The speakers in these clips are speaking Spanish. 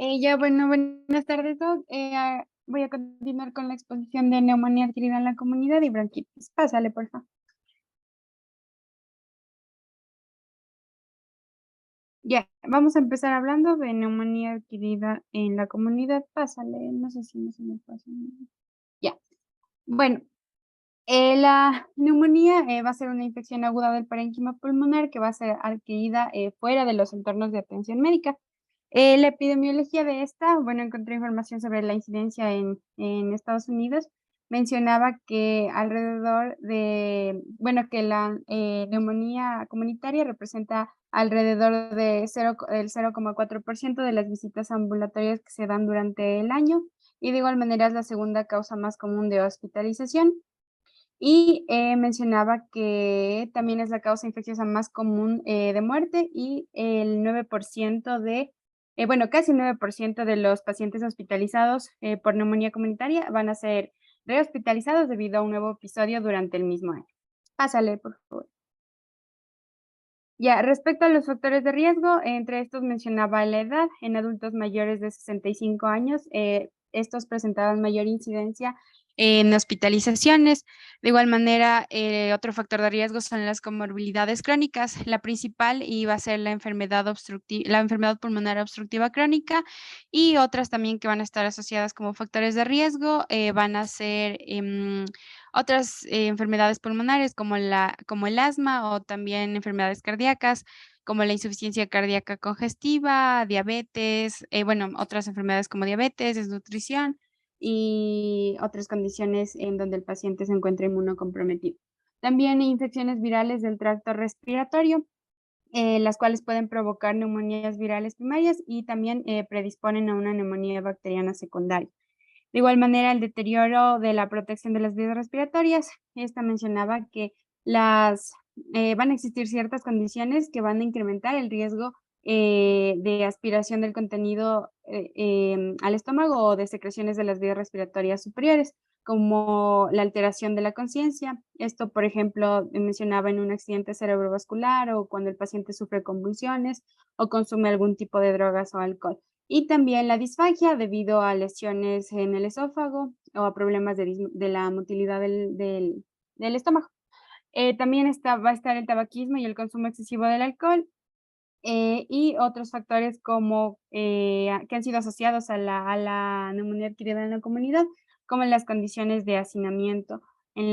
Bueno, buenas tardes, Doc. Voy a continuar con la exposición de neumonía adquirida en la comunidad y bronquitis. Pásale, por favor. Ya, vamos a empezar hablando de neumonía adquirida en la comunidad. Pásale, no sé si no se me pasa. Ya, bueno, la neumonía va a ser una infección aguda del parénquima pulmonar que va a ser adquirida fuera de los entornos de atención médica. La epidemiología de esta, bueno, encontré información sobre la incidencia en Estados Unidos. Mencionaba que alrededor de, bueno, que la neumonía comunitaria representa alrededor de el 0,4% de las visitas ambulatorias que se dan durante el año y de igual manera es la segunda causa más común de hospitalización. Y mencionaba que también es la causa infecciosa más común de muerte y el 9% bueno, casi el 9% de los pacientes hospitalizados por neumonía comunitaria van a ser rehospitalizados debido a un nuevo episodio durante el mismo año. Pásale, por favor. Ya, respecto a los factores de riesgo, entre estos mencionaba la edad. En adultos mayores de 65 años, estos presentaban mayor incidencia en hospitalizaciones. De igual manera, otro factor de riesgo son las comorbilidades crónicas. La principal iba a ser la enfermedad pulmonar obstructiva crónica y otras también que van a estar asociadas como factores de riesgo van a ser otras enfermedades pulmonares como el asma o también enfermedades cardíacas, como la insuficiencia cardíaca congestiva, diabetes, bueno, otras enfermedades como diabetes, desnutrición y otras condiciones en donde el paciente se encuentra inmunocomprometido. También infecciones virales del tracto respiratorio, las cuales pueden provocar neumonías virales primarias y también predisponen a una neumonía bacteriana secundaria. De igual manera, el deterioro de la protección de las vías respiratorias. Esta mencionaba que van a existir ciertas condiciones que van a incrementar el riesgo de aspiración del contenido al estómago o de secreciones de las vías respiratorias superiores, como la alteración de la conciencia. Esto, por ejemplo, mencionaba en un accidente cerebrovascular o cuando el paciente sufre convulsiones o consume algún tipo de drogas o alcohol. Y también la disfagia debido a lesiones en el esófago o a problemas de la motilidad del estómago. También va a estar el tabaquismo y el consumo excesivo del alcohol y otros factores como que han sido asociados a la neumonía adquirida en la comunidad, como las condiciones de hacinamiento en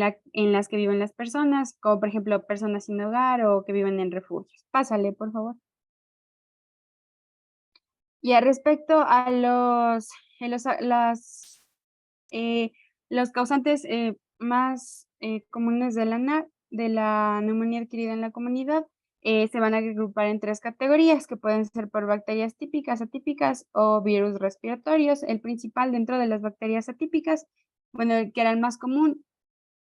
las que viven las personas, como por ejemplo personas sin hogar o que viven en refugios. Pásale, por favor. Respecto a eh, los causantes más comunes de la neumonía adquirida en la comunidad, se van a agrupar en tres categorías que pueden ser por bacterias típicas, atípicas o virus respiratorios. El principal dentro de las bacterias atípicas, bueno, el que era el más común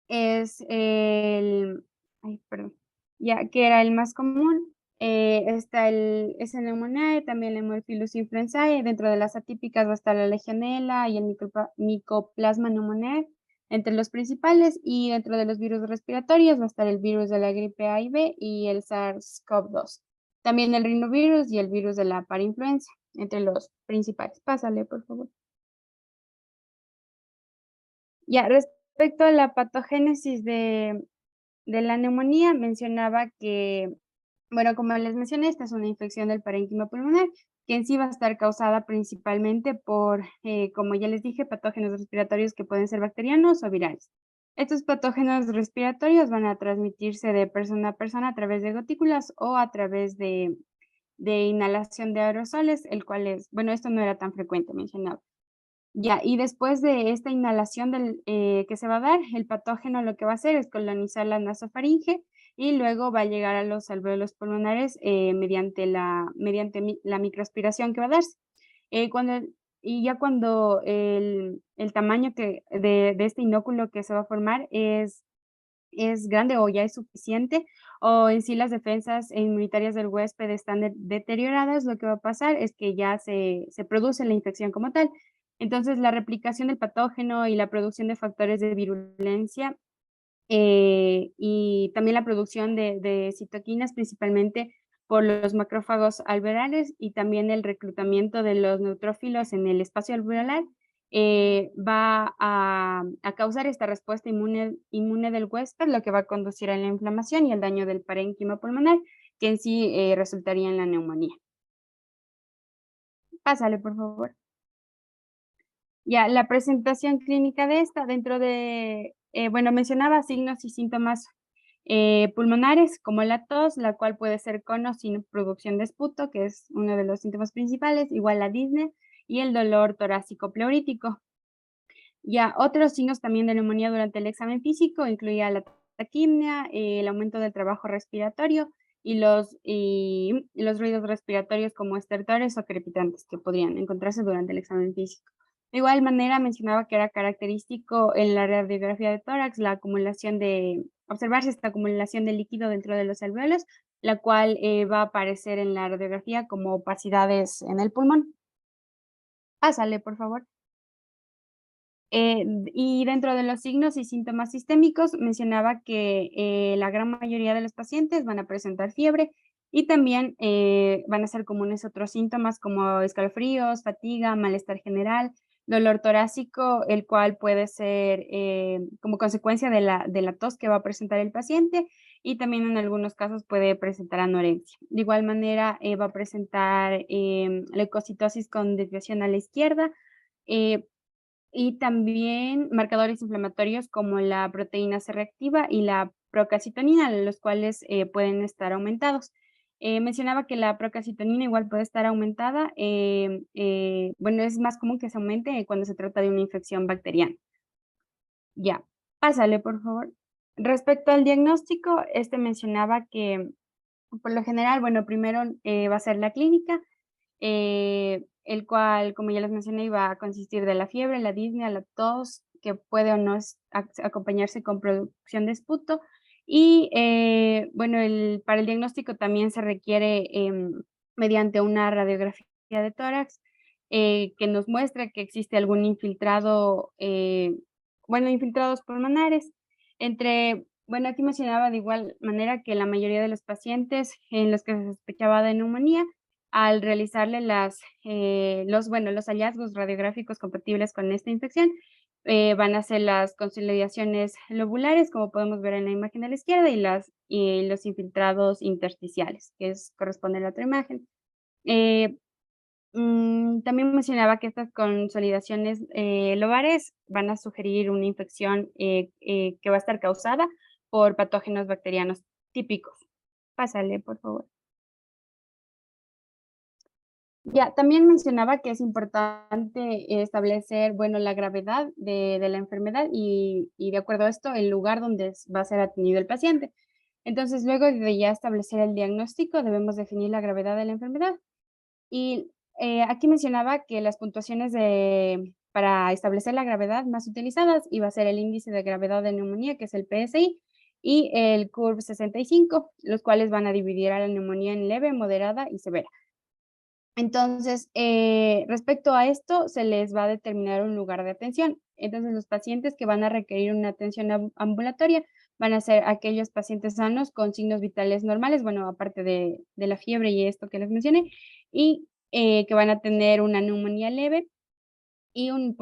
es ay, perdón, ya que era el más común, está el Pneumoniae, también el Haemophilus influenzae, dentro de las atípicas va a estar la Legionella y el Mycoplasma pneumoniae, entre los principales, y dentro de los virus respiratorios va a estar el virus de la gripe A y B y el SARS-CoV-2. También el rinovirus y el virus de la parainfluenza, entre los principales. Pásale, por favor. Ya, respecto a la patogénesis de la neumonía, mencionaba que, bueno, como les mencioné, esta es una infección del parénquima pulmonar, que en sí va a estar causada principalmente por, como ya les dije, patógenos respiratorios que pueden ser bacterianos o virales. Estos patógenos respiratorios van a transmitirse de persona a persona a través de gotículas o a través de inhalación de aerosoles, el cual es, bueno, esto no era tan frecuente mencionado. Ya, y después de esta inhalación que se va a dar, el patógeno lo que va a hacer es colonizar la nasofaringe y luego va a llegar a los alvéolos pulmonares mediante la microaspiración que va a darse. Cuando, y ya cuando el tamaño de este inóculo que se va a formar es grande o ya es suficiente, o en sí las defensas inmunitarias del huésped están deterioradas, lo que va a pasar es que ya se produce la infección como tal. Entonces, la replicación del patógeno y la producción de factores de virulencia y también la producción de citoquinas, principalmente por los macrófagos alveolares y también el reclutamiento de los neutrófilos en el espacio alveolar va a causar esta respuesta inmune del huésped, lo que va a conducir a la inflamación y el daño del parénquima pulmonar, que en sí resultaría en la neumonía. Pásale, por favor. Ya, la presentación clínica de esta, dentro de, bueno, mencionaba signos y síntomas pulmonares, como la tos, la cual puede ser con o sin producción de esputo, que es uno de los síntomas principales, igual la disnea y el dolor torácico pleurítico. Ya, otros signos también de neumonía durante el examen físico incluía la taquimia, el aumento del trabajo respiratorio y los ruidos respiratorios como estertores o crepitantes que podrían encontrarse durante el examen físico. De igual manera, mencionaba que era característico en la radiografía de tórax observarse esta acumulación de líquido dentro de los alvéolos, la cual va a aparecer en la radiografía como opacidades en el pulmón. Pásale, por favor. Y dentro de los signos y síntomas sistémicos, mencionaba que la gran mayoría de los pacientes van a presentar fiebre y también van a ser comunes otros síntomas como escalofríos, fatiga, malestar general, dolor torácico, el cual puede ser como consecuencia de la tos que va a presentar el paciente y también en algunos casos puede presentar anorexia. De igual manera, va a presentar leucocitosis con desviación a la izquierda. eh, y también marcadores inflamatorios como la proteína C reactiva y la procalcitonina, los cuales pueden estar aumentados. Mencionaba que la procalcitonina igual puede estar aumentada, bueno, es más común que se aumente cuando se trata de una infección bacteriana. Ya, pásale, por favor. Respecto al diagnóstico, este mencionaba que por lo general, bueno, primero va a ser la clínica, el cual, como ya les mencioné, iba a consistir de la fiebre, la disnea, la tos, que puede o no acompañarse con producción de esputo. Y bueno, para el diagnóstico también se requiere mediante una radiografía de tórax que nos muestre que existe algún infiltrado, bueno, infiltrados pulmonares. Bueno, aquí mencionaba de igual manera que la mayoría de los pacientes en los que se sospechaba de neumonía al realizarle los hallazgos radiográficos compatibles con esta infección, van a ser las consolidaciones lobulares, como podemos ver en la imagen a la izquierda, y los infiltrados intersticiales, corresponde a la otra imagen. Eh, También mencionaba que estas consolidaciones lobares van a sugerir una infección que va a estar causada por patógenos bacterianos típicos. Pásale, por favor. Ya, también mencionaba que es importante establecer, bueno, la gravedad de la enfermedad y de acuerdo a esto, el lugar donde va a ser atendido el paciente. Entonces, luego de ya establecer el diagnóstico, debemos definir la gravedad de la enfermedad. Y aquí mencionaba que las puntuaciones para establecer la gravedad más utilizadas iba a ser el índice de gravedad de neumonía, que es el PSI, y el CURB 65, los cuales van a dividir a la neumonía en leve, moderada y severa. Entonces, respecto a esto, se les va a determinar un lugar de atención. Entonces, los pacientes que van a requerir una atención ambulatoria van a ser aquellos pacientes sanos con signos vitales normales, bueno, aparte de la fiebre y esto que les mencioné, y que van a tener una neumonía leve y un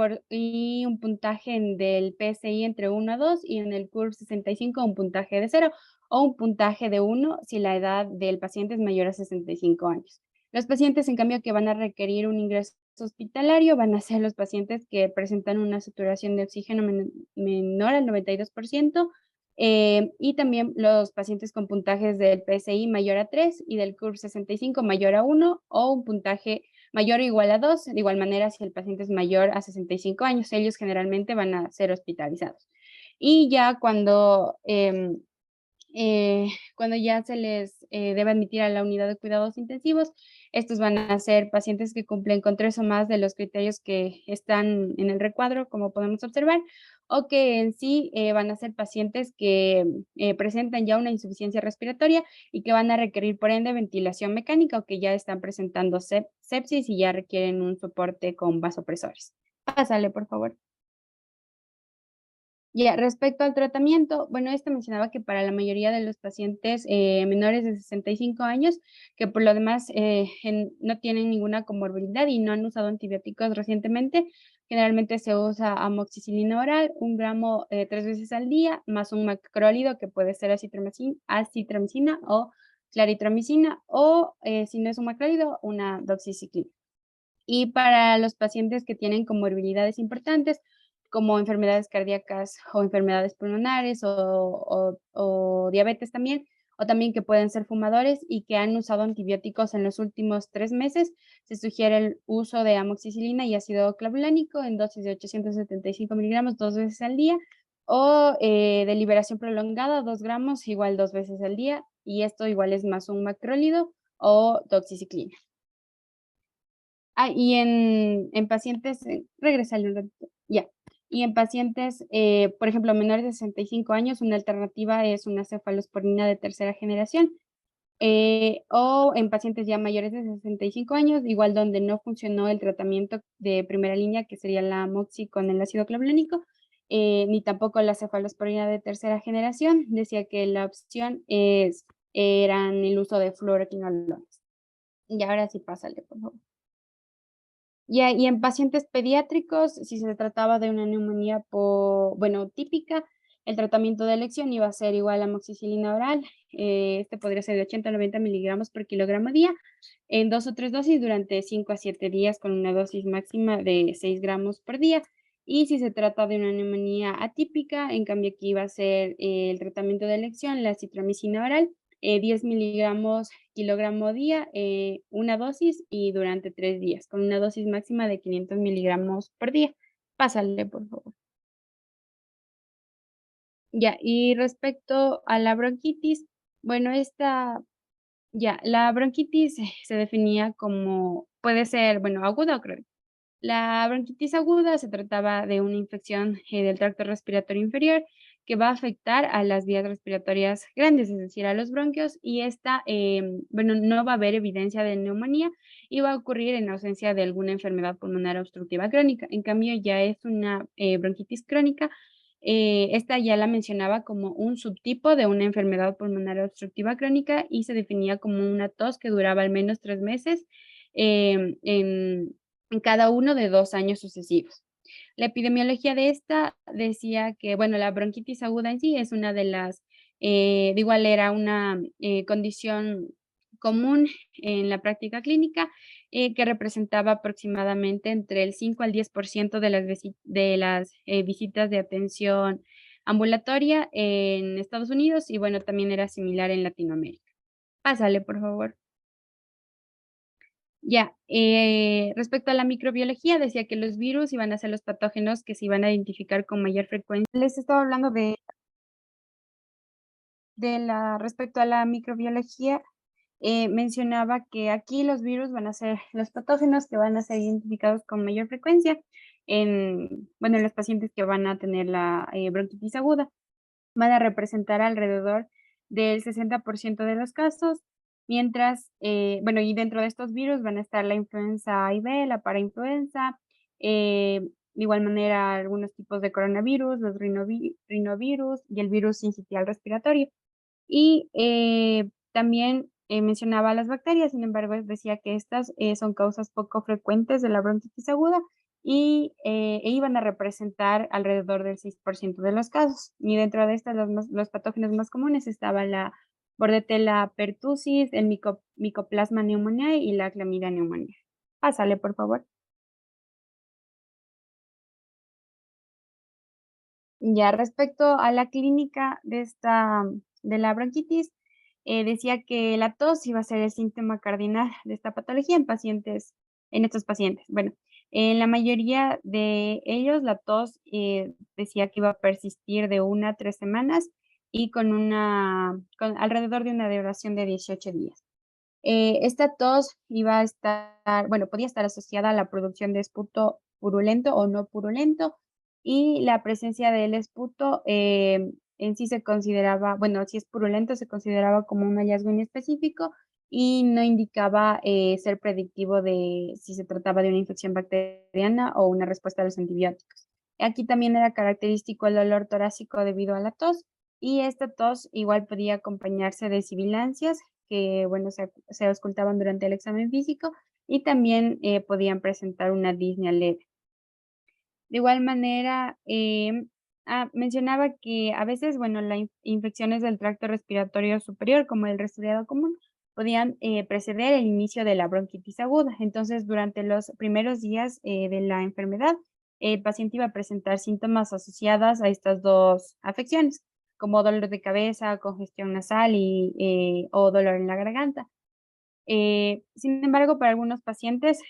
puntaje del PSI entre 1 a 2 y en el CURB 65 un puntaje de 0 o un puntaje de 1 si la edad del paciente es mayor a 65 años. Los pacientes, en cambio, que van a requerir un ingreso hospitalario van a ser los pacientes que presentan una saturación de oxígeno menor al 92%, y también los pacientes con puntajes del PSI mayor a 3 y del CURB 65 mayor a 1 o un puntaje mayor o igual a 2, de igual manera si el paciente es mayor a 65 años, ellos generalmente van a ser hospitalizados. Y ya cuando ya se les debe admitir a la unidad de cuidados intensivos, estos van a ser pacientes que cumplen con 3 o más de los criterios que están en el recuadro, como podemos observar, o que en sí van a ser pacientes que presentan ya una insuficiencia respiratoria y que van a requerir, por ende, ventilación mecánica o que ya están presentando sepsis y ya requieren un soporte con vasopresores. Pásale, por favor. Ya, respecto al tratamiento, bueno, mencionaba que para la mayoría de los pacientes menores de 65 años, que por lo demás no tienen ninguna comorbilidad y no han usado antibióticos recientemente, generalmente se usa amoxicilina oral, 1 gramo 3 veces al día, más un macrólido que puede ser acitromicina o claritromicina, o si no es un macrólido, una doxiciclina. Y para los pacientes que tienen comorbilidades importantes, como enfermedades cardíacas o enfermedades pulmonares o diabetes también, o también que pueden ser fumadores y que han usado antibióticos en los últimos 3 meses, se sugiere el uso de amoxicilina y ácido clavulánico en dosis de 875 miligramos 2 veces al día, o de liberación prolongada, 2 gramos, igual 2 veces al día, y esto igual es más un macrólido o doxiciclina. Y en pacientes, regrésale un ratito, ya. Y en pacientes, por ejemplo, menores de 65 años, una alternativa es una cefalosporina de tercera generación, o en pacientes ya mayores de 65 años, igual donde no funcionó el tratamiento de primera línea, que sería la amoxi con el ácido clavulónico, ni tampoco la cefalosporina de tercera generación, decía que la opción eran el uso de fluoroquinolones. Y ahora sí, pásale, por favor. Y en pacientes pediátricos, si se trataba de una neumonía bueno, típica, el tratamiento de elección iba a ser igual a amoxicilina oral, este podría ser de 80 a 90 miligramos por kilogramo día, en 2 o 3 dosis durante 5 a 7 días con una dosis máxima de 6 gramos por día. Y si se trata de una neumonía atípica, en cambio aquí iba a ser el tratamiento de elección, la citromicina oral, 10 miligramos kilogramo día, una dosis y durante 3 días, con una dosis máxima de 500 miligramos por día. Pásale, por favor. Ya, y respecto a la bronquitis, bueno, la bronquitis se definía como, puede ser, bueno, aguda o crónica. La bronquitis aguda se trataba de una infección del tracto respiratorio inferior que va a afectar a las vías respiratorias grandes, es decir, a los bronquios, y esta, bueno, no va a haber evidencia de neumonía y va a ocurrir en ausencia de alguna enfermedad pulmonar obstructiva crónica. En cambio, ya es una bronquitis crónica. Esta ya la mencionaba como un subtipo de una enfermedad pulmonar obstructiva crónica y se definía como una tos que duraba al menos 3 meses en cada uno de 2 años sucesivos. La epidemiología de esta decía que, bueno, la bronquitis aguda en sí es una de las, de igual era una condición común en la práctica clínica, que representaba aproximadamente entre el 5 al 10% de las visitas de atención ambulatoria en Estados Unidos y, bueno, también era similar en Latinoamérica. Pásale, por favor. Ya, respecto a la microbiología, decía que los virus iban a ser los patógenos que se iban a identificar con mayor frecuencia. Les estaba hablando respecto a la microbiología, mencionaba que aquí los virus van a ser los patógenos que van a ser identificados con mayor frecuencia bueno, en los pacientes que van a tener la bronquitis aguda. Van a representar alrededor del 60% de los casos, mientras, bueno, y dentro de estos virus van a estar la influenza A y B, la parainfluenza, de igual manera algunos tipos de coronavirus, los rinovirus y el virus sincitial respiratorio. Y también mencionaba las bacterias, sin embargo, decía que estas son causas poco frecuentes de la bronquitis aguda y iban a representar alrededor del 6% de los casos. Y dentro de estas, los patógenos más comunes estaban la Bordetella pertussis, el Mycoplasma pneumoniae y la Clamidia pneumoniae. Pásale, por favor. Ya respecto a la clínica de la bronquitis, decía que la tos iba a ser el síntoma cardinal de esta patología en estos pacientes. Bueno, en la mayoría de ellos, la tos decía que iba a persistir de 1 a 3 semanas y con alrededor de una duración de 18 días. Esta tos iba a estar, bueno, podía estar asociada a la producción de esputo purulento o no purulento, y la presencia del esputo en sí se consideraba, bueno, si es purulento, se consideraba como un hallazgo inespecífico y no indicaba ser predictivo de si se trataba de una infección bacteriana o una respuesta a los antibióticos. Aquí también era característico el dolor torácico debido a la tos, y esta tos igual podía acompañarse de sibilancias que, bueno, se auscultaban durante el examen físico y también podían presentar una disnea leve. De igual manera, mencionaba que a veces, bueno, las infecciones del tracto respiratorio superior, como el resfriado común, podían preceder el inicio de la bronquitis aguda. Entonces, durante los primeros días de la enfermedad, el paciente iba a presentar síntomas asociados a estas dos afecciones, como dolor de cabeza, congestión nasal o dolor en la garganta. Sin embargo, para algunos pacientes,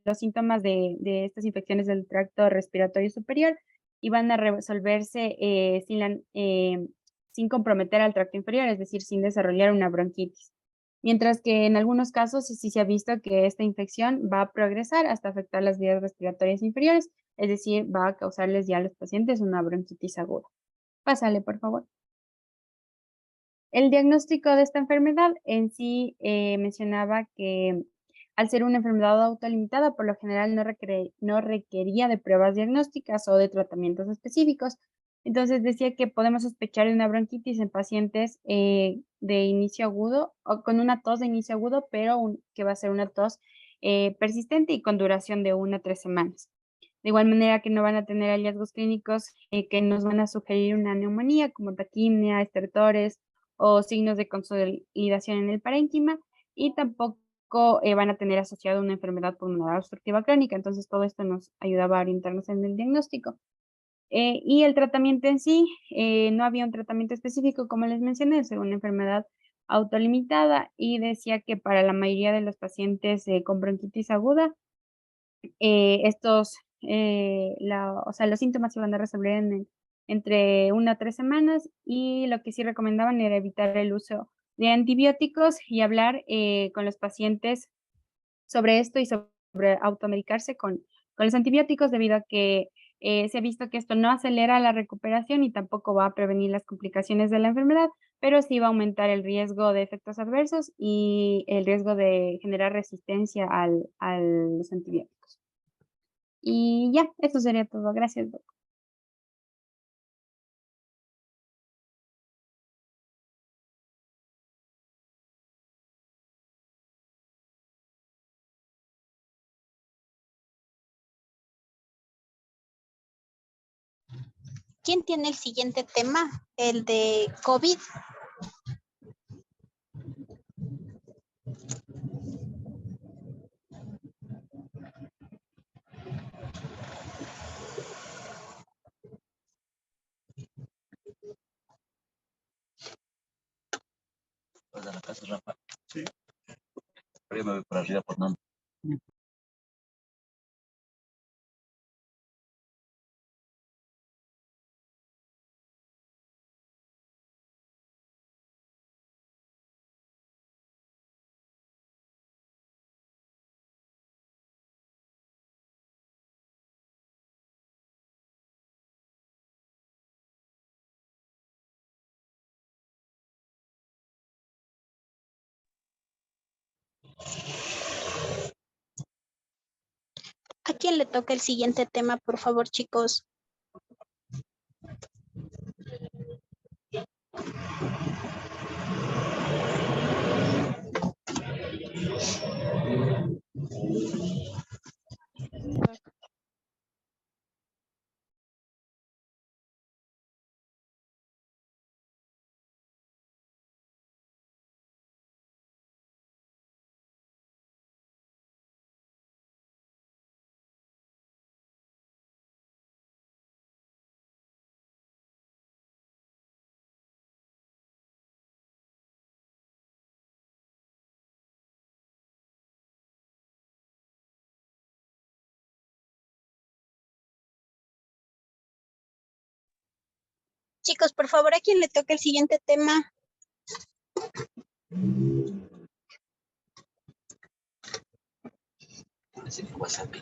los síntomas de estas infecciones del tracto respiratorio superior iban a resolverse sin comprometer al tracto inferior, es decir, sin desarrollar una bronquitis. Mientras que en algunos casos sí se ha visto que esta infección va a progresar hasta afectar las vías respiratorias inferiores, es decir, va a causarles ya a los pacientes una bronquitis aguda. Pásale, por favor. El diagnóstico de esta enfermedad en sí mencionaba que al ser una enfermedad autolimitada, por lo general no requería de pruebas diagnósticas o de tratamientos específicos. Entonces decía que podemos sospechar de una bronquitis en pacientes de inicio agudo o con una tos de inicio agudo, pero que va a ser una tos persistente y con duración de 1 a 3 semanas. De igual manera que no van a tener hallazgos clínicos que nos van a sugerir una neumonía como taquimia, estertores o signos de consolidación en el parénquima, y tampoco van a tener asociado una enfermedad pulmonar obstructiva crónica. Entonces, todo esto nos ayudaba a orientarnos en el diagnóstico. Y el tratamiento en sí, no había un tratamiento específico, como les mencioné, es una enfermedad autolimitada, y decía que para la mayoría de los pacientes con bronquitis aguda, o sea, los síntomas se van a resolver entre 1 a 3 semanas, y lo que sí recomendaban era evitar el uso de antibióticos y hablar con los pacientes sobre esto y sobre automedicarse con los antibióticos, debido a que se ha visto que esto no acelera la recuperación y tampoco va a prevenir las complicaciones de la enfermedad, pero sí va a aumentar el riesgo de efectos adversos y el riesgo de generar resistencia a los antibióticos. Y ya, eso sería todo. Gracias, Doc. ¿Quién tiene el siguiente tema? El de COVID. Vas a la casa, Rafa. Sí. Pero yo me voy para arriba por nombre. ¿A quién le toca el siguiente tema, por favor, chicos? Chicos, por favor, ¿a quién le toca el siguiente tema? Así que WhatsApp.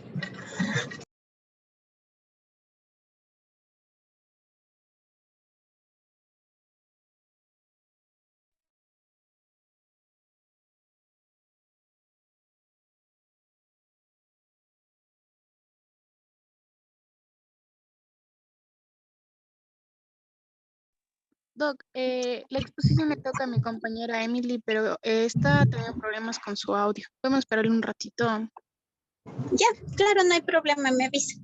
Doc, la exposición le toca a mi compañera Emily, pero está teniendo problemas con su audio. Podemos esperarle un ratito. Ya, claro, no hay problema, me avisa.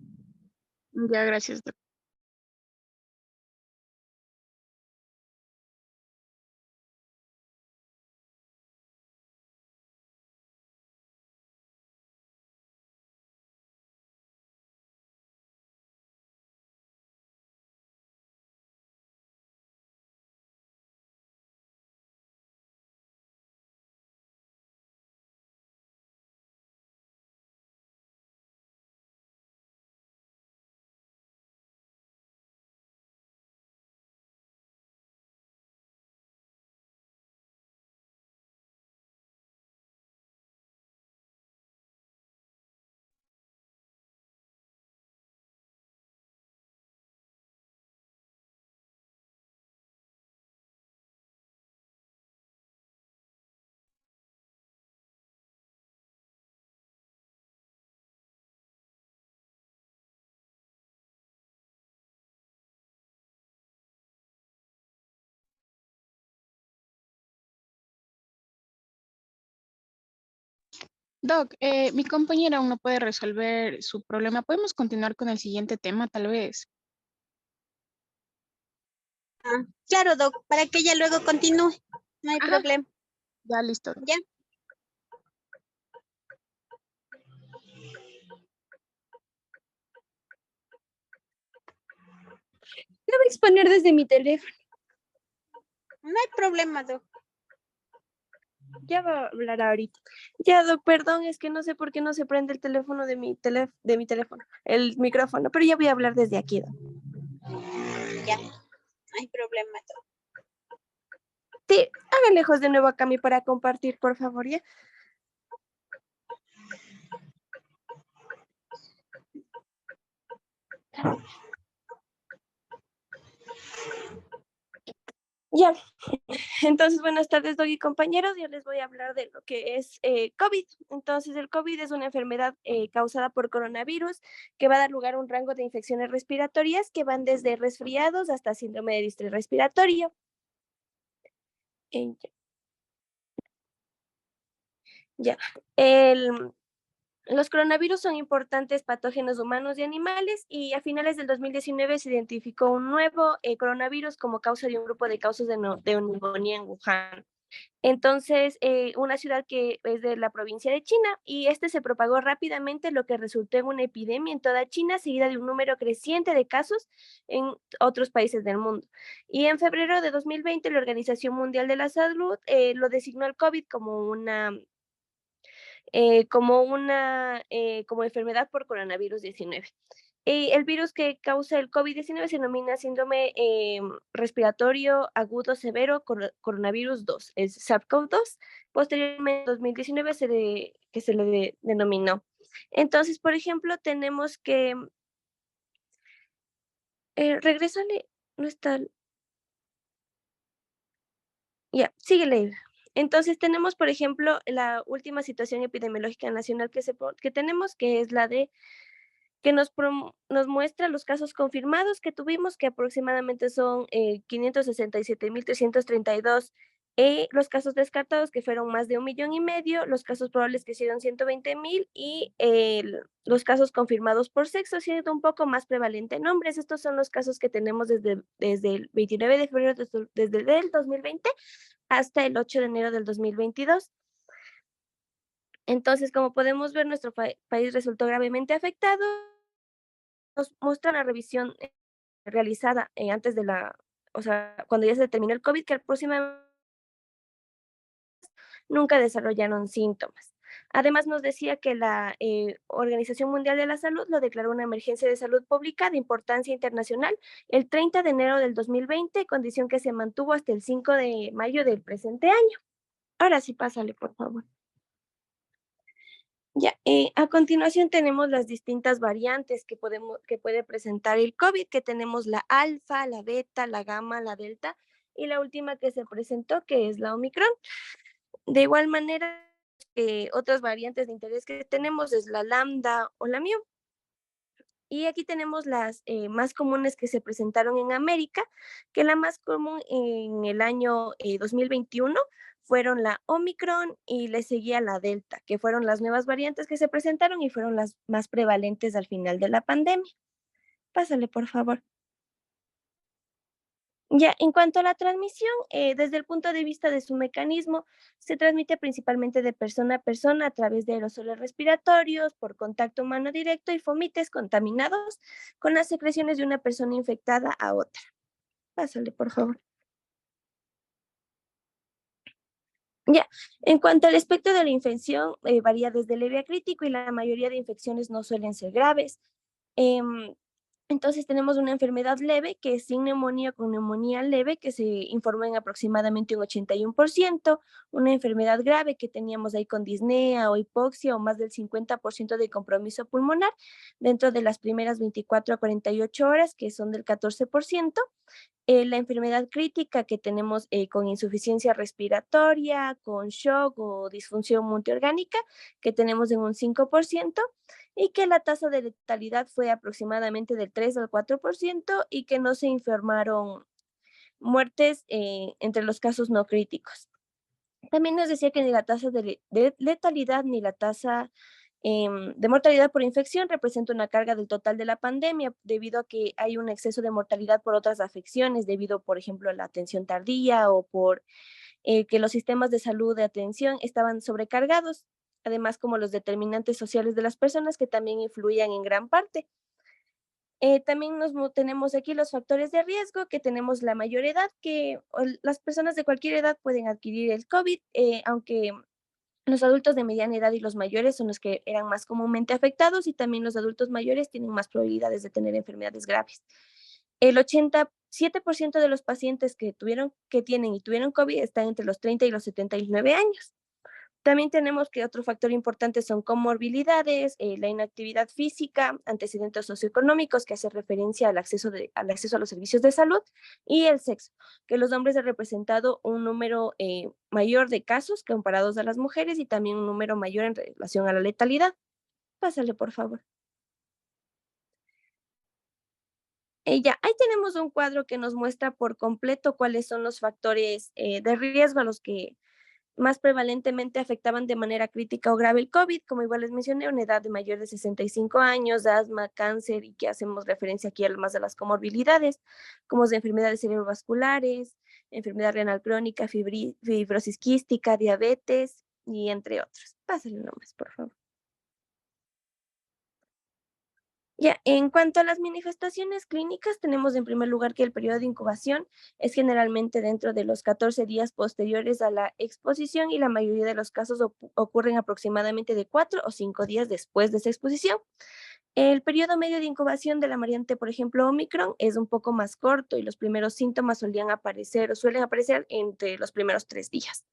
Ya, gracias, Doc. Doc, mi compañera aún no puede resolver su problema. ¿Podemos continuar con el siguiente tema, tal vez? Claro, Doc, para que ella luego continúe. No hay Ajá. problema. Ya, listo. Ya. Lo voy a exponer desde mi teléfono. No hay problema, Doc. Ya va a hablar ahorita. Ya, Doc, perdón, es que no sé por qué no se prende el teléfono de mi teléfono, el micrófono, pero ya voy a hablar desde aquí, Doc. Ya. No hay problema, Doc. Sí, hagan lejos de nuevo a Cami para compartir, por favor, ¿ya? Ya, entonces buenas tardes, Doc y compañeros. Yo les voy a hablar de lo que es COVID. Entonces, el COVID es una enfermedad causada por coronavirus que va a dar lugar a un rango de infecciones respiratorias que van desde resfriados hasta síndrome de distrés respiratorio. Ya. Ya. Los coronavirus son importantes patógenos humanos y animales y a finales del 2019 se identificó un nuevo coronavirus como causa de un grupo de casos de neumonía en Wuhan. Entonces, una ciudad que es de la provincia de China y este se propagó rápidamente, lo que resultó en una epidemia en toda China, seguida de un número creciente de casos en otros países del mundo. Y en febrero de 2020, la Organización Mundial de la Salud lo designó el COVID como enfermedad por coronavirus 19. El virus que causa el COVID-19 se denomina síndrome respiratorio agudo severo coronavirus 2, es SARS-CoV-2. Posteriormente, en 2019 que se le denominó. Entonces, por ejemplo, tenemos que regrésale, no está, ya, síguele. Entonces tenemos, por ejemplo, la última situación epidemiológica nacional que tenemos, que es la de que nos muestra los casos confirmados que tuvimos, que aproximadamente son 567.332, los casos descartados, que fueron más de 1,500,000, los casos probables que hicieron 120,000 y los casos confirmados por sexo, siendo un poco más prevalente en hombres. Estos son los casos que tenemos desde el 29 de febrero desde el 2020 hasta el 8 de enero del 2022. Entonces, como podemos ver, nuestro país resultó gravemente afectado. Nos muestra la revisión realizada antes de o sea, cuando ya se terminó el COVID, que aproximadamente nunca desarrollaron síntomas. Además, nos decía que la Organización Mundial de la Salud lo declaró una emergencia de salud pública de importancia internacional el 30 de enero del 2020, condición que se mantuvo hasta el 5 de mayo del presente año. Ahora sí, pásale, por favor. Ya, a continuación tenemos las distintas variantes que puede presentar el COVID, que tenemos la alfa, la beta, la gamma, la delta y la última que se presentó, que es la omicron. De igual manera, otras variantes de interés que tenemos es la lambda o la mu. Y aquí tenemos las más comunes que se presentaron en América, que la más común en el año 2021 fueron la Omicron y le seguía la Delta, que fueron las nuevas variantes que se presentaron y fueron las más prevalentes al final de la pandemia. Pásale, por favor. Ya, en cuanto a la transmisión, desde el punto de vista de su mecanismo, se transmite principalmente de persona a persona a través de aerosoles respiratorios, por contacto humano directo y fomites contaminados con las secreciones de una persona infectada a otra. Pásale, por favor. Ya, en cuanto al aspecto de la infección, varía desde leve a crítico y la mayoría de infecciones no suelen ser graves. Em, Entonces tenemos una enfermedad leve que es sin neumonía con neumonía leve que se informó en aproximadamente un 81%, una enfermedad grave que teníamos ahí con disnea o hipoxia o más del 50% de compromiso pulmonar dentro de las primeras 24 a 48 horas que son del 14%. La enfermedad crítica que tenemos con insuficiencia respiratoria, con shock o disfunción multiorgánica, que tenemos en un 5%, y que la tasa de letalidad fue aproximadamente del 3 al 4% y que no se informaron muertes entre los casos no críticos. También nos decía que ni la tasa de letalidad ni la tasa de mortalidad por infección representa una carga del total de la pandemia, debido a que hay un exceso de mortalidad por otras afecciones, debido, por ejemplo, a la atención tardía o por que los sistemas de salud de atención estaban sobrecargados, además como los determinantes sociales de las personas que también influían en gran parte. También tenemos aquí los factores de riesgo, que tenemos la mayor edad, que las personas de cualquier edad pueden adquirir el COVID, aunque los adultos de mediana edad y los mayores son los que eran más comúnmente afectados y también los adultos mayores tienen más probabilidades de tener enfermedades graves. El 87% de los pacientes que tienen y tuvieron COVID están entre los 30 y los 79 años. También tenemos que otro factor importante son comorbilidades, la inactividad física, antecedentes socioeconómicos que hace referencia al acceso a los servicios de salud y el sexo, que los hombres han representado un número mayor de casos comparados a las mujeres y también un número mayor en relación a la letalidad. Pásale, por favor. Ya, ahí tenemos un cuadro que nos muestra por completo cuáles son los factores de riesgo a los que más prevalentemente afectaban de manera crítica o grave el COVID, como igual les mencioné, una edad de mayor de 65 años, asma, cáncer, y que hacemos referencia aquí más de las comorbilidades, como de enfermedades cerebrovasculares, enfermedad renal crónica, fibrosis quística, diabetes, y entre otros. Pásenle nomás, por favor. Ya, en cuanto a las manifestaciones clínicas, tenemos en primer lugar que el periodo de incubación es generalmente dentro de los 14 días posteriores a la exposición y la mayoría de los casos ocurren aproximadamente de 4 o 5 días después de esa exposición. El periodo medio de incubación de la variante, por ejemplo, Omicron, es un poco más corto y los primeros síntomas suelen aparecer entre los primeros 3 días.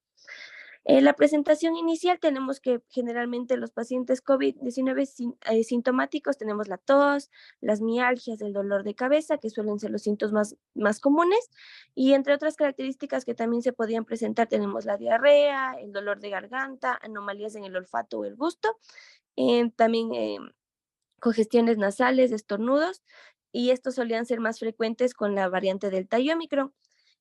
En la presentación inicial tenemos que generalmente los pacientes COVID-19 sintomáticos tenemos la tos, las mialgias, el dolor de cabeza, que suelen ser los síntomas más comunes, y entre otras características que también se podían presentar tenemos la diarrea, el dolor de garganta, anomalías en el olfato o el gusto, también congestiones nasales, estornudos, y estos solían ser más frecuentes con la variante Delta y Omicron.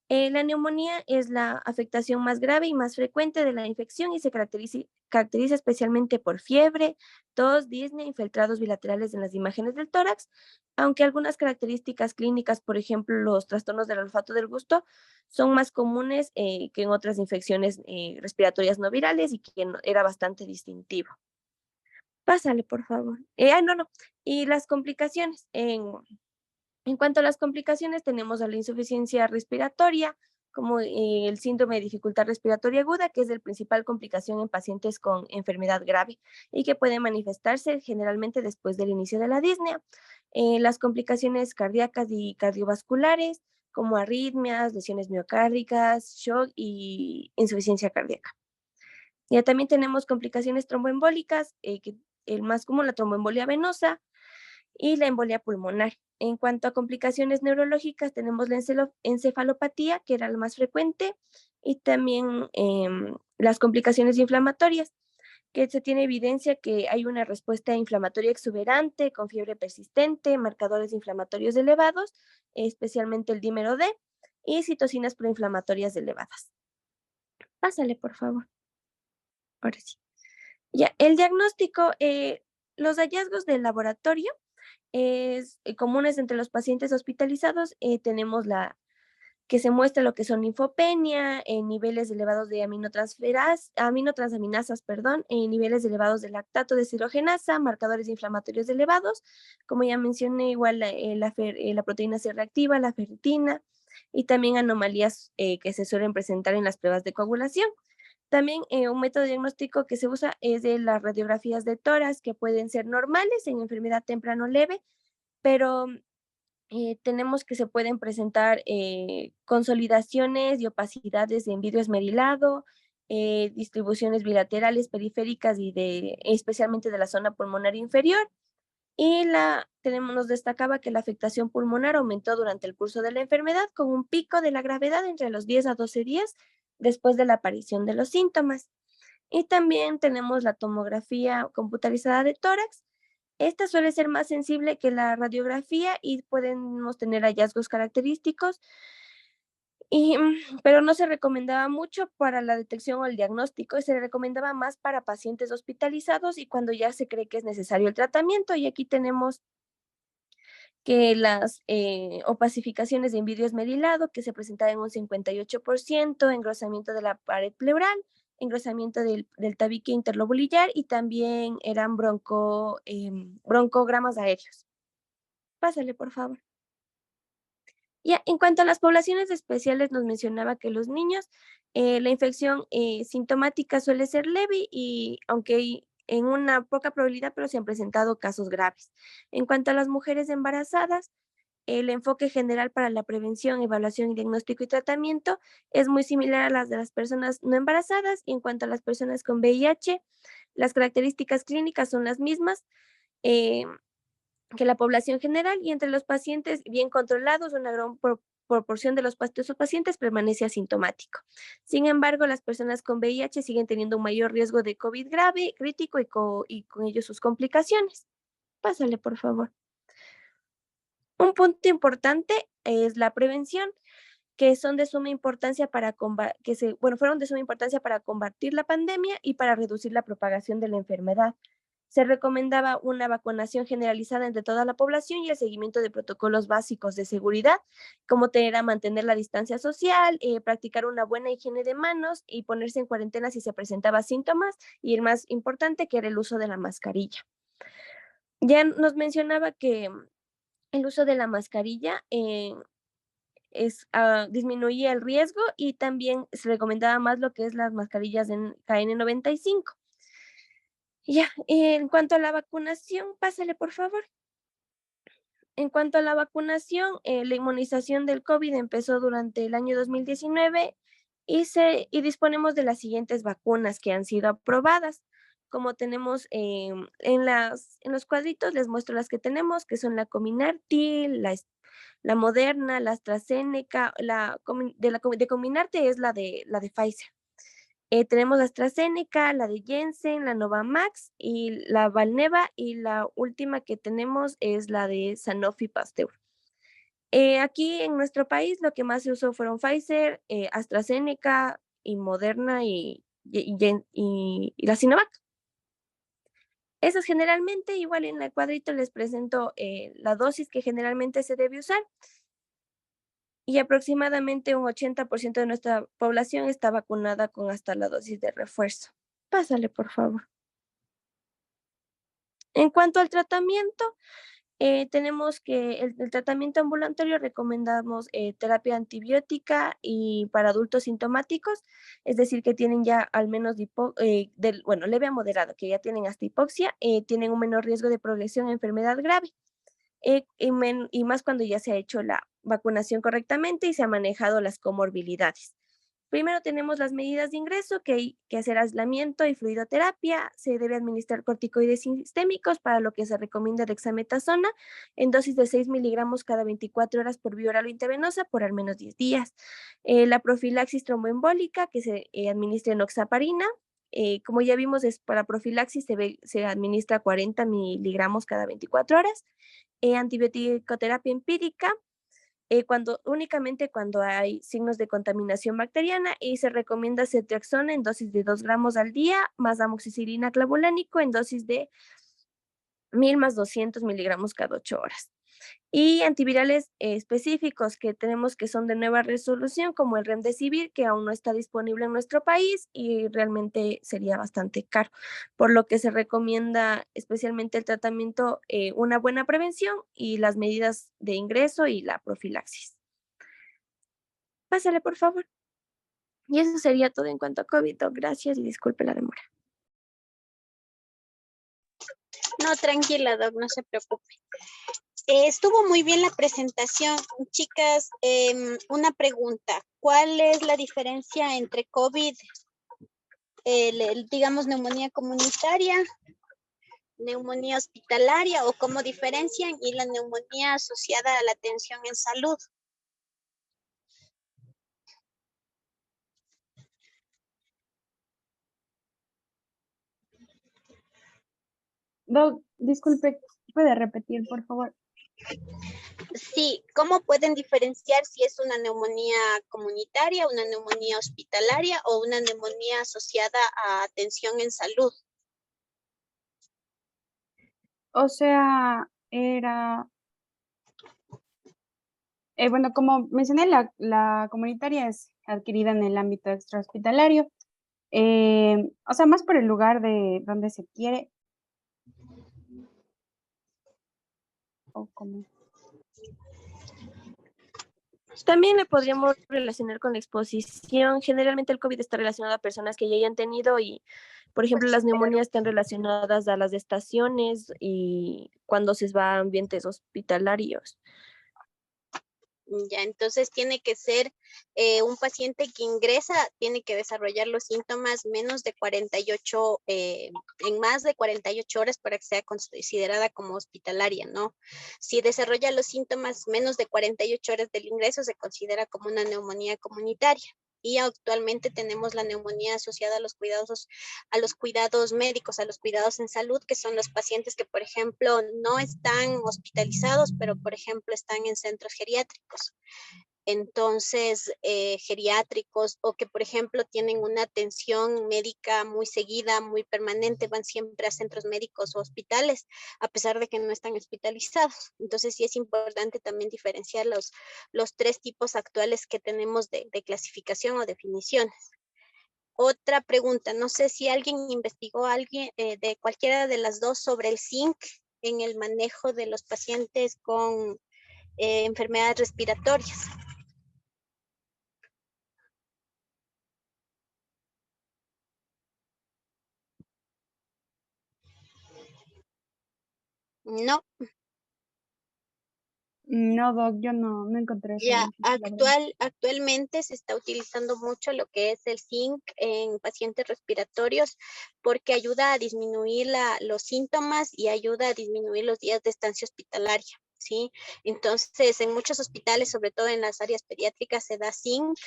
La neumonía es la afectación más grave y más frecuente de la infección y se caracteriza especialmente por fiebre, tos, disnea, infiltrados bilaterales en las imágenes del tórax, aunque algunas características clínicas, por ejemplo, los trastornos del olfato del gusto, son más comunes que en otras infecciones respiratorias no virales y que era bastante distintivo. Pásale, por favor. No. Y las complicaciones. En cuanto a las complicaciones, tenemos a la insuficiencia respiratoria, como el síndrome de dificultad respiratoria aguda, que es la principal complicación en pacientes con enfermedad grave y que puede manifestarse generalmente después del inicio de la disnea. Las complicaciones cardíacas y cardiovasculares, como arritmias, lesiones miocárdicas, shock y insuficiencia cardíaca. Ya también tenemos complicaciones tromboembólicas, que el más común, la tromboembolia venosa y la embolia pulmonar. En cuanto a complicaciones neurológicas, tenemos la encefalopatía, que era la más frecuente, y también las complicaciones inflamatorias. que se tiene evidencia que hay una respuesta inflamatoria exuberante, con fiebre persistente, marcadores inflamatorios elevados, especialmente el dímero D, y citocinas proinflamatorias elevadas. Pásale, por favor. Ahora sí. Ya, el diagnóstico, los hallazgos del laboratorio comunes entre los pacientes hospitalizados, tenemos que se muestra lo que son linfopenia, niveles elevados de aminotransaminasas, niveles elevados de lactato deshidrogenasa, marcadores inflamatorios elevados, como ya mencioné, igual la proteína C reactiva, la ferritina, y también anomalías que se suelen presentar en las pruebas de coagulación. También un método diagnóstico que se usa es de las radiografías de tórax, que pueden ser normales en enfermedad temprano leve, pero tenemos que se pueden presentar consolidaciones y opacidades en vidrio esmerilado, distribuciones bilaterales periféricas y especialmente de la zona pulmonar inferior. Y nos destacaba que la afectación pulmonar aumentó durante el curso de la enfermedad con un pico de la gravedad entre los 10 a 12 días después de la aparición de los síntomas. Y también tenemos la tomografía computarizada de tórax. Esta suele ser más sensible que la radiografía y podemos tener hallazgos característicos, pero no se recomendaba mucho para la detección o el diagnóstico, y se recomendaba más para pacientes hospitalizados y cuando ya se cree que es necesario el tratamiento. Y aquí tenemos que las opacificaciones de vidrio esmerilado, que se presentaban en un 58%, engrosamiento de la pared pleural, engrosamiento del tabique interlobulillar y también eran broncogramas aéreos. Pásale, por favor. Ya, en cuanto a las poblaciones especiales, nos mencionaba que los niños, la infección sintomática suele ser leve y aunque en una poca probabilidad, pero se han presentado casos graves. En cuanto a las mujeres embarazadas, el enfoque general para la prevención, evaluación, diagnóstico y tratamiento es muy similar a las de las personas no embarazadas. Y en cuanto a las personas con VIH, las características clínicas son las mismas que la población general, y entre los pacientes bien controlados, una gran proporción de esos pacientes permanece asintomático. Sin embargo, las personas con VIH siguen teniendo un mayor riesgo de COVID grave, crítico y con ello sus complicaciones. Pásale, por favor. Un punto importante es la prevención, que son de suma importancia fueron de suma importancia para combatir la pandemia y para reducir la propagación de la enfermedad. Se recomendaba una vacunación generalizada entre toda la población y el seguimiento de protocolos básicos de seguridad, como mantener la distancia social, practicar una buena higiene de manos y ponerse en cuarentena si se presentaba síntomas, y el más importante, que era el uso de la mascarilla. Ya nos mencionaba que el uso de la mascarilla disminuía el riesgo, y también se recomendaba más lo que es las mascarillas en KN95. Ya, en cuanto a la vacunación, pásale, por favor. En cuanto a la vacunación, la inmunización del COVID empezó durante el año 2019 y disponemos de las siguientes vacunas que han sido aprobadas. Como tenemos en los cuadritos, les muestro las que tenemos, que son la Comirnaty, la Moderna, la AstraZeneca, de Comirnaty es la de Pfizer. Tenemos la AstraZeneca, la de Janssen, la Novavax y la Valneva, y la última que tenemos es la de Sanofi Pasteur. Aquí en nuestro país lo que más se usó fueron Pfizer, AstraZeneca y Moderna y la Sinovac. Esas generalmente, igual en el cuadrito les presento la dosis que generalmente se debe usar. Y aproximadamente un 80% de nuestra población está vacunada con hasta la dosis de refuerzo. Pásale, por favor. En cuanto al tratamiento, tenemos que el tratamiento ambulatorio recomendamos terapia antibiótica y para adultos sintomáticos, es decir, que tienen ya al menos leve a moderado, que ya tienen hasta hipoxia, tienen un menor riesgo de progresión a enfermedad grave. Y más cuando ya se ha hecho la vacunación correctamente y se han manejado las comorbilidades. Primero tenemos las medidas de ingreso, que hay que hacer aislamiento y fluidoterapia. Se debe administrar corticoides sistémicos, para lo que se recomienda dexametasona en dosis de 6 miligramos cada 24 horas por vía oral o intravenosa por al menos 10 días. La profilaxis tromboembólica, que se administra enoxaparina, como ya vimos, es para profilaxis, se administra 40 miligramos cada 24 horas. Antibiótico-terapia empírica, únicamente cuando hay signos de contaminación bacteriana, y se recomienda ceftriaxona en dosis de 2 gramos al día, más amoxicilina clavulánico en dosis de 1000 más 200 miligramos cada 8 horas. Y antivirales específicos que tenemos que son de nueva resolución, como el Remdesivir, que aún no está disponible en nuestro país y realmente sería bastante caro, por lo que se recomienda especialmente el tratamiento, una buena prevención y las medidas de ingreso y la profilaxis. Pásale, por favor. Y eso sería todo en cuanto a COVID, Doc. Gracias y disculpe la demora. No, tranquila, Doc, no se preocupe. Estuvo muy bien la presentación. Chicas, una pregunta. ¿Cuál es la diferencia entre COVID, digamos, neumonía comunitaria, neumonía hospitalaria, o cómo diferencian, y la neumonía asociada a la atención en salud? Doc, disculpe, ¿puede repetir, por favor? Sí, ¿cómo pueden diferenciar si es una neumonía comunitaria, una neumonía hospitalaria o una neumonía asociada a atención en salud? O sea, era, bueno, como mencioné, la comunitaria es adquirida en el ámbito extrahospitalario, o sea, más por el lugar de donde se quiere, o como. También le podríamos relacionar con la exposición. Generalmente el COVID está relacionado a personas que ya hayan tenido y, por ejemplo, las neumonías están relacionadas a las estaciones y cuando se va a ambientes hospitalarios. Ya, entonces tiene que ser un paciente que ingresa, tiene que desarrollar los síntomas menos de 48, en más de 48 horas para que sea considerada como hospitalaria, ¿no? Si desarrolla los síntomas menos de 48 horas del ingreso, se considera como una neumonía comunitaria. Y actualmente tenemos la neumonía asociada a los cuidados médicos, a los cuidados en salud, que son los pacientes que, por ejemplo, no están hospitalizados, pero, por ejemplo, están en centros geriátricos. Entonces, geriátricos, o que, por ejemplo, tienen una atención médica muy seguida, muy permanente, van siempre a centros médicos o hospitales, a pesar de que no están hospitalizados. Entonces, sí es importante también diferenciar los tres tipos actuales que tenemos de clasificación o definiciones. Otra pregunta, no sé si alguien investigó, de cualquiera de las dos, sobre el zinc en el manejo de los pacientes con enfermedades respiratorias. No, No, Doc, yo no encontré ese ya beneficio, la verdad. actualmente se está utilizando mucho lo que es el zinc en pacientes respiratorios, porque ayuda a disminuir los síntomas y ayuda a disminuir los días de estancia hospitalaria, ¿sí? Entonces, en muchos hospitales, sobre todo en las áreas pediátricas, se da zinc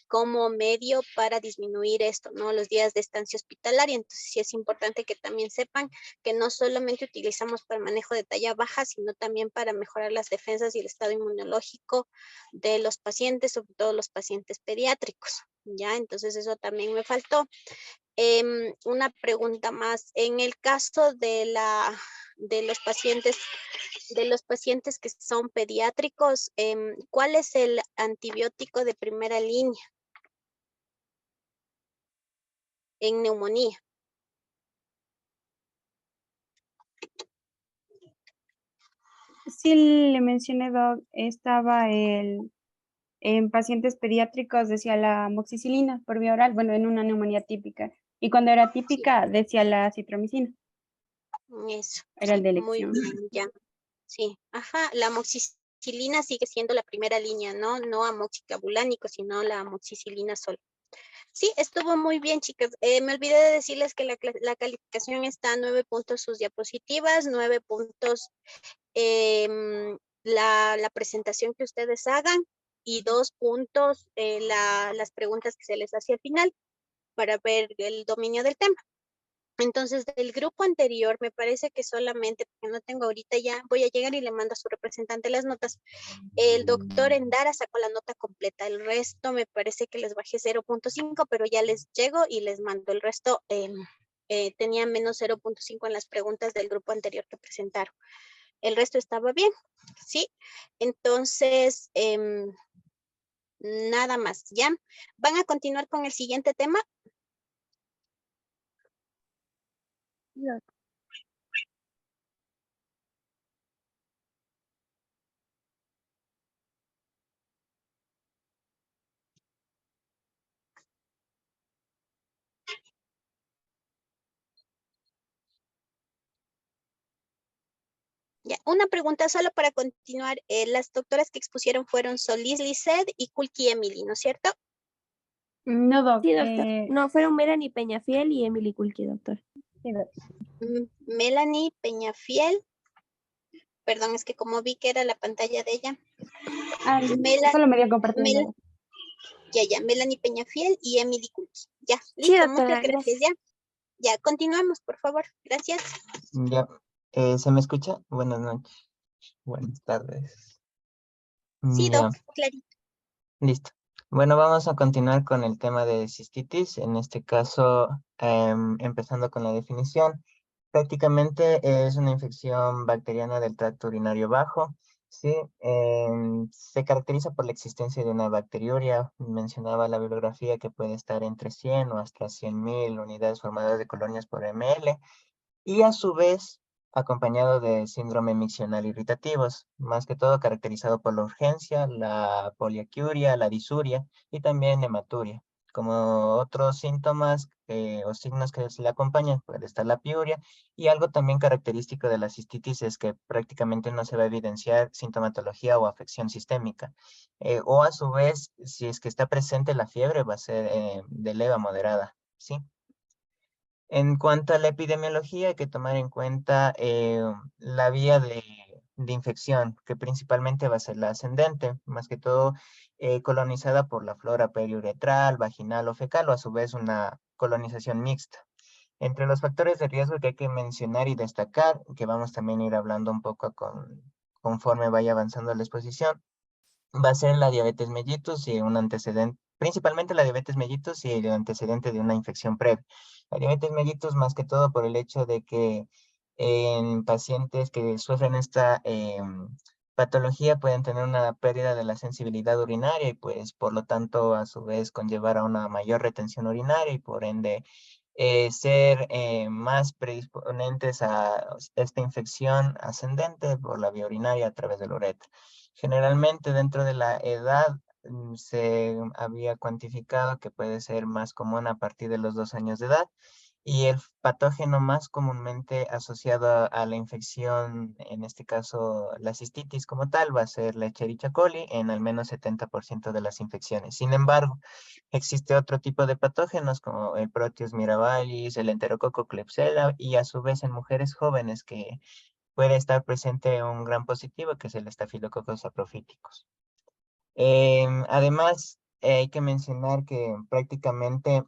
como medio para disminuir esto, ¿no? Los días de estancia hospitalaria. Entonces, sí es importante que también sepan que no solamente utilizamos para el manejo de talla baja, sino también para mejorar las defensas y el estado inmunológico de los pacientes, sobre todo los pacientes pediátricos, ¿ya? Entonces, eso también me faltó. Una pregunta más. En el caso de los pacientes que son pediátricos, ¿cuál es el antibiótico de primera línea en neumonía? Sí, le mencioné, Doc, estaba en pacientes pediátricos decía la amoxicilina por vía oral, bueno, en una neumonía típica. Y cuando era Sí, típica decía la citromicina, eso, era el sí, de muy elección. bien, ya. Sí, ajá, la amoxicilina sigue siendo la primera línea, ¿no? No amoxicabulánico, sino la amoxicilina sola. Sí, estuvo muy bien, chicas. Me olvidé de decirles que la calificación está a 9 puntos sus diapositivas, 9 puntos la presentación que ustedes hagan, y 2 puntos las preguntas que se les hace al final. para ver el dominio del tema. Entonces, del grupo anterior, me parece que solamente, porque no tengo ahorita ya, voy a llegar y le mando a su representante las notas. El doctor Endara sacó la nota completa, el resto me parece que les bajé 0.5, pero ya les llego y les mando el resto. Tenía menos 0.5 en las preguntas del grupo anterior que presentaron. El resto estaba bien, ¿sí? Entonces, nada más, ¿ya? ¿Van a continuar con el siguiente tema? Ya, una pregunta solo para continuar. Las doctoras que expusieron fueron Solís Lisset y Kulki Emily, ¿no es cierto? No, Doc. Sí, doctor. No, fueron Melanie Peñafiel y Emily Kulki, doctor. Sí, Doc. Melanie Peñafiel. Perdón, es que como vi que era la pantalla de ella. Solo me dio compartiendo. Ya, Melanie Peñafiel y Emily Kulki. Ya, Sí, listo, doctora, muchas gracias, ya. Ya, continuamos, por favor. Gracias. Ya, ¿se me escucha? Buenas noches. Buenas tardes. Sí, Ya, Doc, clarito. listo. Bueno, vamos a continuar con el tema de cistitis. En este caso, empezando con la definición. Prácticamente es una infección bacteriana del tracto urinario bajo. Sí, se caracteriza por la existencia de una bacteriuria. Mencionaba la bibliografía que puede estar entre 100 o hasta 100.000 unidades formadas de colonias por ml. Y a su vez acompañado de síndrome miccional irritativos, más que todo caracterizado por la urgencia, la poliaquiuria, la disuria y también hematuria. Como otros síntomas o signos que se le acompañan, puede estar la piuria, y algo también característico de la cistitis es que prácticamente no se va a evidenciar sintomatología o afección sistémica. O a su vez, si es que está presente la fiebre, va a ser de leve a moderada, ¿sí? En cuanto a la epidemiología, hay que tomar en cuenta la vía de infección, que principalmente va a ser la ascendente, más que todo colonizada por la flora periuretral, vaginal o fecal, o a su vez una colonización mixta. Entre los factores de riesgo que hay que mencionar y destacar, que vamos también a ir hablando un poco conforme vaya avanzando la exposición, va a ser la diabetes mellitus y un antecedente, principalmente la diabetes mellitus y el antecedente de una infección previa. La diabetes mellitus más que todo por el hecho de que en pacientes que sufren esta patología pueden tener una pérdida de la sensibilidad urinaria y pues por lo tanto a su vez conllevar a una mayor retención urinaria y por ende ser más predisponentes a esta infección ascendente por la vía urinaria a través de la uretra. Generalmente dentro de la edad se había cuantificado que puede ser más común a partir de los 2 años de edad y el patógeno más comúnmente asociado a la infección, en este caso la cistitis como tal, va a ser la Escherichia coli en al menos 70% de las infecciones. Sin embargo, existe otro tipo de patógenos como el Proteus mirabilis, el Enterococo Klebsiella y a su vez en mujeres jóvenes que puede estar presente un gran positivo que es el Staphylococcus saprophyticus. Además, hay que mencionar que prácticamente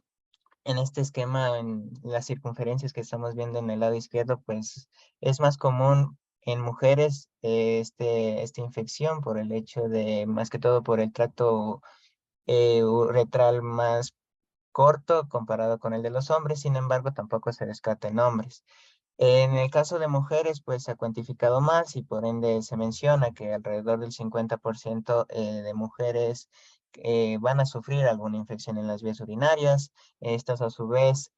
en este esquema, en las circunferencias que estamos viendo en el lado izquierdo, pues es más común en mujeres esta infección por el hecho de, más que todo por el tracto uretral más corto comparado con el de los hombres, sin embargo, tampoco se descarta en hombres. En el caso de mujeres, pues se ha cuantificado más y por ende se menciona que alrededor del 50% de mujeres van a sufrir alguna infección en las vías urinarias. Estas a su vez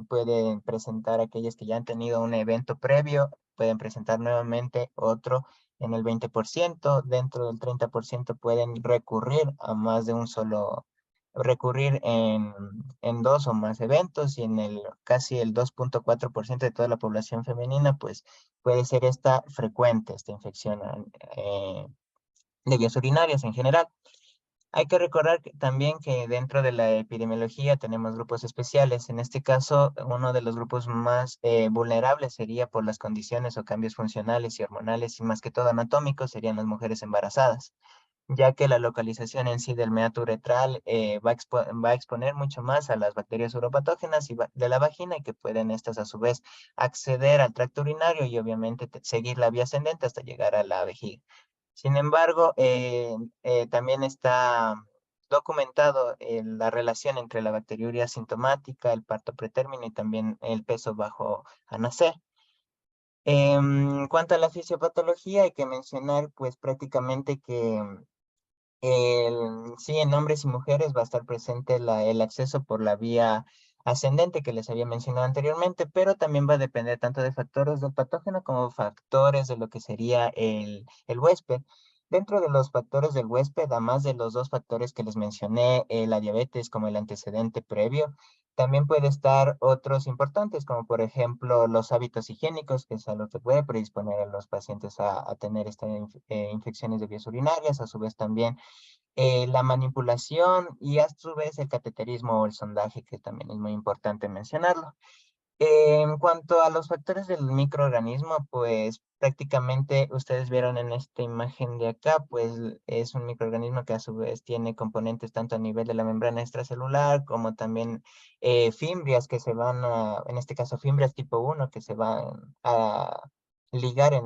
pueden presentar aquellas que ya han tenido un evento previo, pueden presentar nuevamente otro en el 20%, dentro del 30% pueden recurrir a más de un solo recurrir en 2 o más eventos y en el casi el 2.4% de toda la población femenina, pues puede ser esta frecuente, esta infección de vías urinarias en general. Hay que recordar también que dentro de la epidemiología tenemos grupos especiales. En este caso, uno de los grupos más vulnerables sería por las condiciones o cambios funcionales y hormonales y más que todo anatómicos serían las mujeres embarazadas. ya que la localización en sí del meato uretral va a exponer mucho más a las bacterias uropatógenas de la vagina y que pueden estas a su vez acceder al tracto urinario y obviamente seguir la vía ascendente hasta llegar a la vejiga. Sin embargo, también está documentado la relación entre la bacteriuria asintomática, el parto pretérmino y también el peso bajo a nacer. En cuanto a la fisiopatología, hay que mencionar pues prácticamente que sí, en hombres y mujeres va a estar presente el acceso por la vía ascendente que les había mencionado anteriormente, pero también va a depender tanto de factores del patógeno como factores de lo que sería el huésped. Dentro de los factores del huésped, además de los dos factores que les mencioné, la diabetes como el antecedente previo, también puede estar otros importantes, como por ejemplo los hábitos higiénicos, que es a lo que puede predisponer a los pacientes a tener estas infecciones de vías urinarias, a su vez también la manipulación y a su vez el cateterismo o el sondaje, que también es muy importante mencionarlo. En cuanto a los factores del microorganismo, pues prácticamente ustedes vieron en esta imagen de acá, pues es un microorganismo que a su vez tiene componentes tanto a nivel de la membrana extracelular como también fimbrias que se van a, en este caso fimbrias tipo 1 que se van a ligar a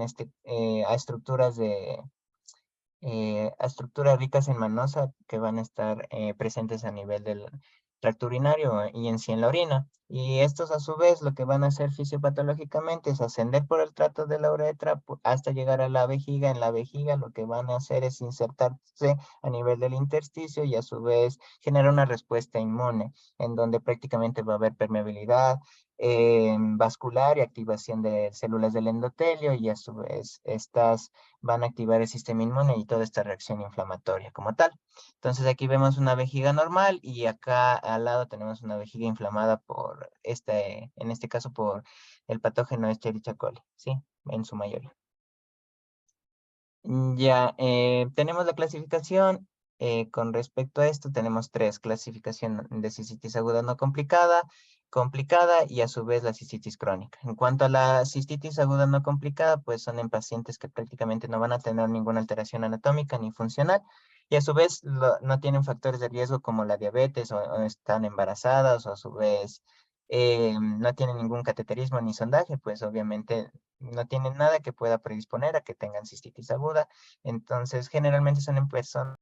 estructuras a estructuras ricas en manosa que van a estar presentes a nivel del tracto urinario y en sí en la orina. Y estos a su vez lo que van a hacer fisiopatológicamente es ascender por el tracto de la uretra hasta llegar a la vejiga. En la vejiga lo que van a hacer es insertarse a nivel del intersticio y a su vez generar una respuesta inmune en donde prácticamente va a haber permeabilidad vascular y activación de células del endotelio y a su vez estas van a activar el sistema inmune y toda esta reacción inflamatoria como tal. Entonces aquí vemos una vejiga normal y acá al lado tenemos una vejiga inflamada por en este caso por el patógeno Escherichia coli, ¿sí? En su mayoría. Ya, tenemos la clasificación. Con respecto a esto, tenemos tres: clasificación de cistitis aguda no complicada, complicada y a su vez la cistitis crónica. En cuanto a la cistitis aguda no complicada, pues son en pacientes que prácticamente no van a tener ninguna alteración anatómica ni funcional y a su vez no tienen factores de riesgo como la diabetes o están embarazadas o a su vez no tienen ningún cateterismo ni sondaje, pues obviamente no tienen nada que pueda predisponer a que tengan cistitis aguda. Entonces, generalmente son en personas